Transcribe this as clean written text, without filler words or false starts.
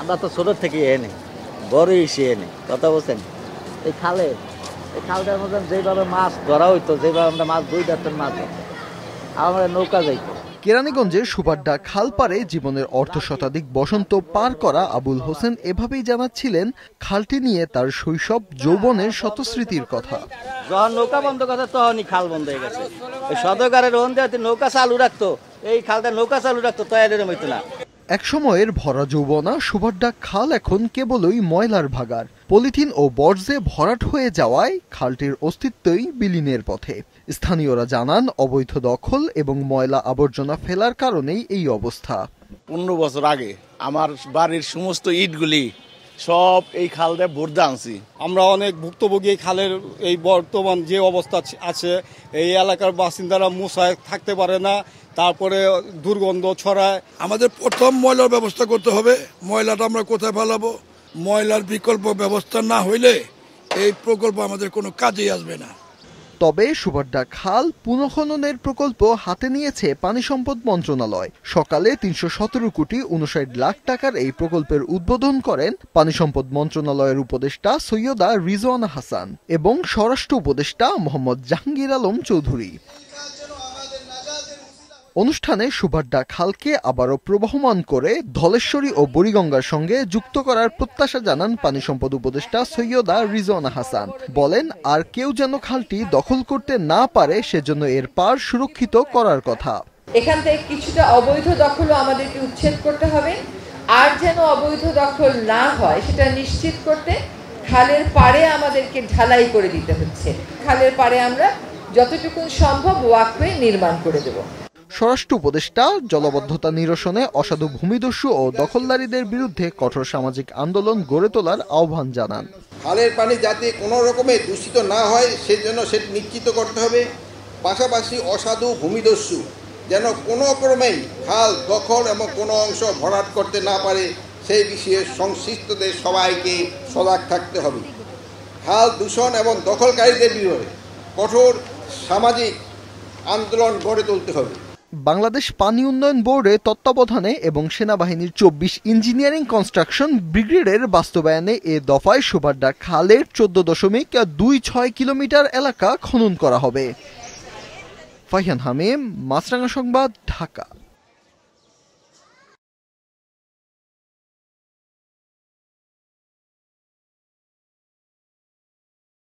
আমরা তো ছোট থেকে এনে বড় এসে এনে কথা বলছেন এই খালটার মধ্যে যেভাবে মাছ ধরা হইতো, যেভাবে আমরা মাছ দুই ডাক্তার মাছ আমাদের নৌকা যাইতো। কেরানীগঞ্জের সুবাড্ডা খাল পারে জীবনের অর্ধ শতাধিক বসন্ত পার করা আবুল হোসেন এভাবেই জানাচ্ছিলেন খালটি নিয়ে তার শৈশব যৌবনের শতস্মৃতির কথা। যখন নৌকা বন্ধ কথা তখনই খাল বন্ধ হয়ে গেছে। ওই সদকারের ওখানে নৌকা চালু রাখতো, এই খালটা নৌকা চালু রাখতো তয়ারের হইতো না। এক সময়ের ভরা যৌবনা সুবাড্ডা খাল এখন কেবলই ময়লার ভাগার। পলিথিন ও বর্জ্যে ভরাট হয়ে যাওয়ায় খালটির অস্তিত্বই বিলীনের পথে। স্থানীয়রা জানান অবৈধ দখল এবং ময়লা আবর্জনা ফেলার কারণেই এই অবস্থা। 15 বছর আগে আমার বাড়ির সমস্ত ইটগুলি সব এই খাল দিয়ে ভর্তি আনছি। আমরা অনেক ভুক্তভোগী খালের এই বর্তমান যে অবস্থা আছে, এই এলাকার বাসিন্দারা মুছায় থাকতে পারে না, তারপরে দুর্গন্ধ ছড়ায়। আমাদের প্রথম ময়লার ব্যবস্থা করতে হবে। ময়লাটা আমরা কোথায় ফেলাবো? ময়লার বিকল্প ব্যবস্থা না হইলে এই প্রকল্প আমাদের কোনো কাজেই আসবে না। তবে সুবাড্ডা খাল পুনঃখননের প্রকল্প হাতে নিয়েছে পানি সম্পদ মন্ত্রণালয়। সকালে ৩১৭ কোটি ৫৯ লাখ টাকার এই প্রকল্পের উদ্বোধন করেন পানি সম্পদ মন্ত্রণালয়ের উপদেষ্টা সৈয়দা রিজওয়ানা হাসান এবং স্বরাষ্ট্র উপদেষ্টা মোহাম্মদ জাহাঙ্গীর আলম চৌধুরী। অনুষ্ঠানে সুবাড্ডা খালকে আবারও প্রবহমান করে ধলেশ্বরী ও বুড়িগঙ্গার সঙ্গে যুক্ত করার প্রত্যাশা জানান পানি সম্পদ উপদেষ্টা সৈয়দা রিজওয়ানা হাসান। বলেন আর কেউ যেন খালটি দখল করতে না পারে সেজন্য এর পার সুরক্ষিত করার কথা। এখান থেকে কিছুটা অবৈধ দখলও আমাদেরকে উচ্ছেদ করতে হবে, আর যেন অবৈধ দখল না হয় সেটা নিশ্চিত করতে খালের পাড়ে আমাদেরকে ঢালাই করে দিতে হচ্ছে। খালের পাড়ে আমরা যতটুকু সম্ভব ওয়াকওয়ে নির্মাণ করে দেব। স্বরাষ্ট্র উপদেষ্টা জলবদ্ধতা নিরসনে অসাধু ভূমিদস্যু ও দখলদারীদের বিরুদ্ধে কঠোর সামাজিক আন্দোলন গড়ে তোলার আহ্বান জানান। খালের পানি যাতে কোনো রকমে দূষিত না হয় সেজন্য সেটা নিশ্চিত করতে হবে। পাশাপাশি অসাধু ভূমিদস্যু যেন কোনো ক্রমেই খাল দখল এবং কোনো অংশ ভরাট করতে না পারে সেই বিষয়ে সংশ্লিষ্টদের সবাইকে সজাগ থাকতে হবে। খাল দূষণ এবং দখলকারীদের বিরুদ্ধে কঠোর সামাজিক আন্দোলন গড়ে তুলতে হবে। বাংলাদেশ পানি উন্নয়ন বোর্ডের তত্ত্বাবধানে এবং সেনাবাহিনীর 24 ইঞ্জিনিয়ারিং কনস্ট্রাকশন ব্রিগেডের বাস্তবায়নে এ দফায় সুবাড্ডা খালের 14.26 কিলোমিটার এলাকা খনন করা হবে। ফাইহান হামিম, মাছরাঙা সংবাদ, ঢাকা।